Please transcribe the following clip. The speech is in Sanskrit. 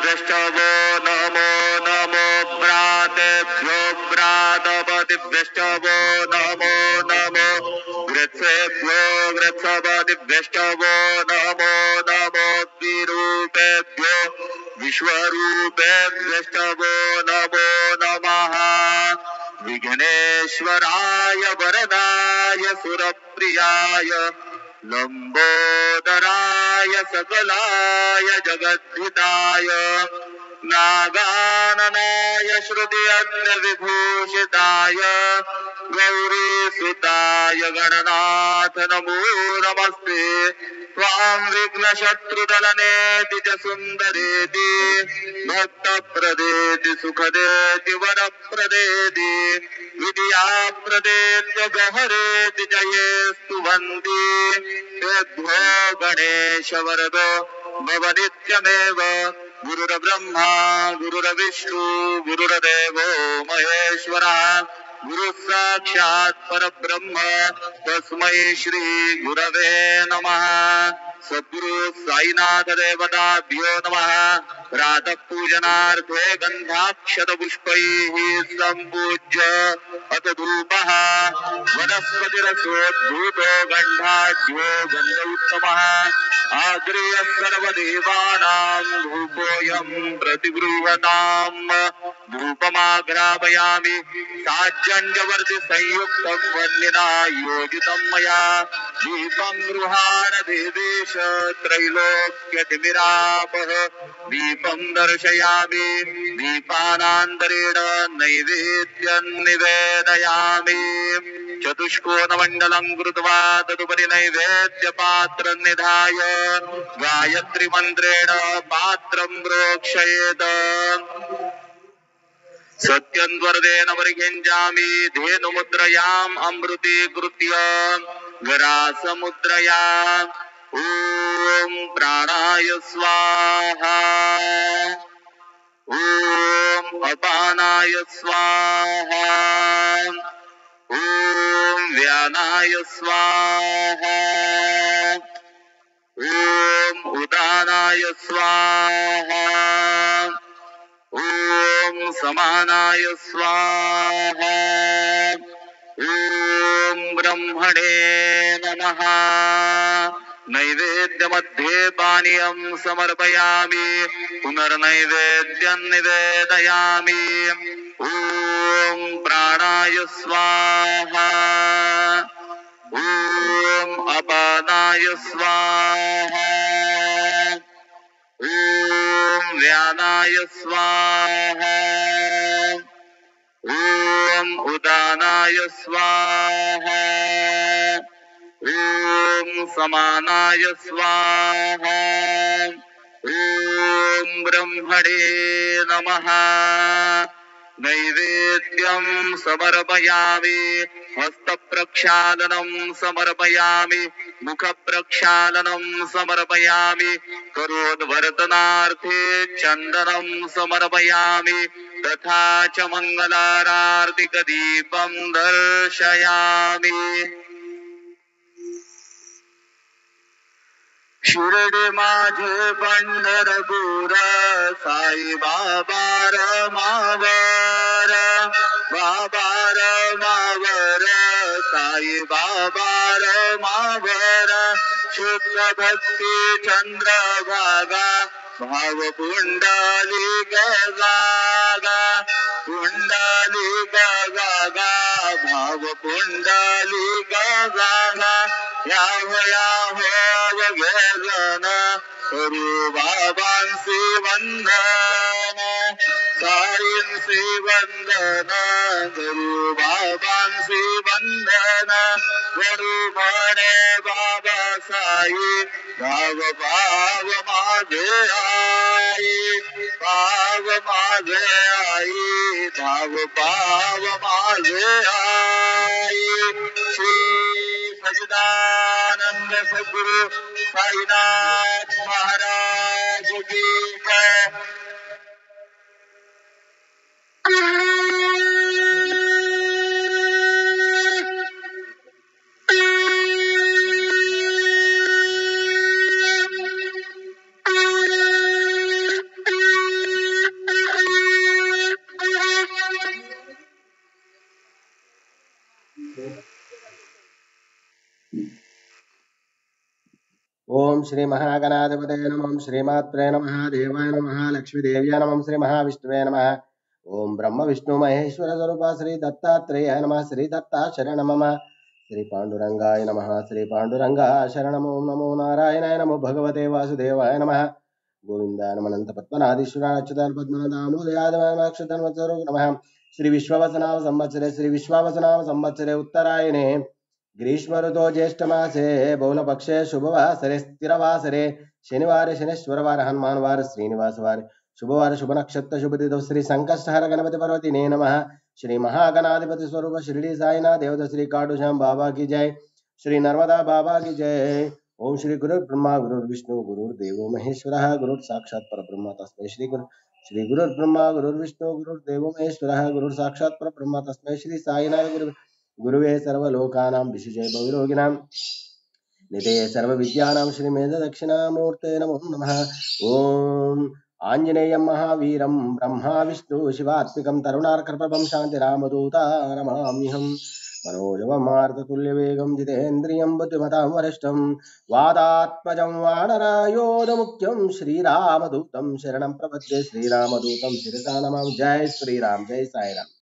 भ्रातृभ्यश्चवो नमो नमो भ्रातेभ्यो भ्रातपतिभ्यश्चवो नमो नमो वृत्सेभ्यो वृत्सपतिभ्यश्चवो नमो नमो द्विरूपेभ्यो विश्वरूपेभ्यश्चवो नमो नमः विघ्नेश्वराय वरदाय सुरप्रियाय लंबोदराय सकलाय जगद्धिताय नागाननाय श्रुति विभूषिताय गौरीसुताय गणनाथ नमो नमस्ते त्वां विघ्नशत्रुदलनेति च सुन्दरेति भक्तप्रदेति सुखदेति वरप्रदेति विद्याप्रदेति गहरेति च ये स्तुवन्ति तेभ्यो गणेश वरदो भव नित्यमेव गुरुर्ब्रह्मा गुरुर्विष्णु गुरुर्देवो महेश्वरः गुरुः साक्षात् परब्रह्म तस्मै श्री गुरवे नमः सद्गुरु साईनाथ देवताभ्यो नमः प्रातः पूजनार्थे गन्धाक्षत पुष्पैः सम्पूज्य अथ धूपः वनस्पतिरसोद्भूतो गन्धाढ्यो गन्ध उत्तमः आग्रेय सर्वदेवानां धूपोऽयं प्रतिगृह्यताम् धूपमाग्रापयामि साज्जन्यवर्ति संयुक्तं वह्निना योजितं मया दीपं गृहाण देवेश त्रैलोक्यतिमिरापः दीपं दर्शयामि दीपानान्तरेण नैवेद्यं निवेदयामि चतुष्कोणमण्डलं कृत्वा तदुपरि नैवेद्यपात्रं निधाय गायत्रीमन्त्रेण पात्रं प्रोक्षयेत् सत्यन्वर्देन परिगृह्णामि धेनुमुद्रयाम् अमृतीकृत्य गरासमुद्रया ॐ प्राणाय स्वाहा ॐ अपानाय स्वाहा ॐ व्यानाय स्वाहा ॐ उदानाय स्वाहा ॐ समानाय स्वाहा ॐ ब्रह्मणे नमः नैवेद्यमध्ये पानीयं समर्पयामि पुनर्नैवेद्यं निवेदयामि ॐ प्राणाय स्वाहा ॐ अपानाय स्वाहा ॐ व्यानाय स्वाहा ॐ उदानाय स्वाहा ॐ समानाय स्वाहा ॐ ब्रह्मणे नमः नैवेद्यं समर्पयामि हस्तप्रक्षालनं समर्पयामि मुखप्रक्षालनं समर्पयामि करोद्वर्तनार्थे चन्दनं समर्पयामि तथा च मङ्गलारार्तिकदीपं दर्शयामि शिर्डी माझे पंढरपूर साई बाबा रमावर बाबा रमावर साई बाबा रमावर शुद्ध भक्ती चंद्रभागा भाव पुंडली गजागा पुंडली गजागा भाव पुंडली गजागा याहो वेदन गुरु बाबांसी वंदन साईंसी वंदन गुरु बाबांसी वंदन गुरु म्हणे बाबा साई भाव भाव माझे आई भाव माझे आई भाव भाव माझे आई श्री सच्चिदानंद सद्गुरु साईनाथ महाराज की जय। श्री महागणाधिपतये नमः श्रीमात्रे नमः देवाय नमः लक्ष्मीदेव्याय नमः श्री महाविष्णुवे नमः ओम ब्रह्म विष्णु महेश्वर स्वरूप श्री दत्तात्रेयाय नमः श्री दत्ता शरण मम श्री पांडुरंगाय नमः श्री पांडुरंगा शरणम ओम नमो नारायणाय नमो भगवते वासुदेवाय नमः गोविंदाय नमः अनंत पद्मनाभीश्वराय अच्युताय पद्मनाभाय नमः श्री विश्ववसनाम संवत्सरे श्री विश्ववसनाम संवत्सरे उत्तरायणे ग्रीष्म ऋतु ज्येष्ठ मासे बहुलपक्षे शुभवासरे स्थिरवासरे शनिवार शनेश्वरवार हनुमानवार श्रीनिवासवार शुभवार शुभ नक्षत्र शुभ तिथौ श्री संकष्टहर गणपति पर्वतिने नमः श्री महागणाधिपति स्वरूप शिरडी साईनाथ देवता श्री काटूश्याम बाबा की जय श्री नर्मदा बाबा की जय ओम श्री गुरु ब्रह्मा गुरु विष्णु गुरुर्देवो महेश्वरः गुरु साक्षात् परब्रह्म तस्मै श्री गुरु ब्रह्मा गुरु विष्णु गुरुर्देवो महेश्वरः गुरु साक्षात् परब्रह्म तस्मै श्री साईनाथ गुरुवे सर्वलोकानां विशेषे भवरोगिणां निधये सर्वविद्यानां श्रीमेध दक्षिणामूर्ते नमो नमः ओम आंजनेयं महावीरं ब्रह्मा विष्णु शिवात्मिकं तरुणार्कप्रभं शान्तिरामदूता नमाम्यहं मनोजवमार्ततुल्यवेगं जितेन्द्रियं बुद्धिमतां वरिष्ठं वादात्मजं वानरायोधमुख्यं श्रीरामदूतं शरणं प्रपद्ये श्रीरामदूतं शिरसा नमामि जय श्रीराम जय साईराम।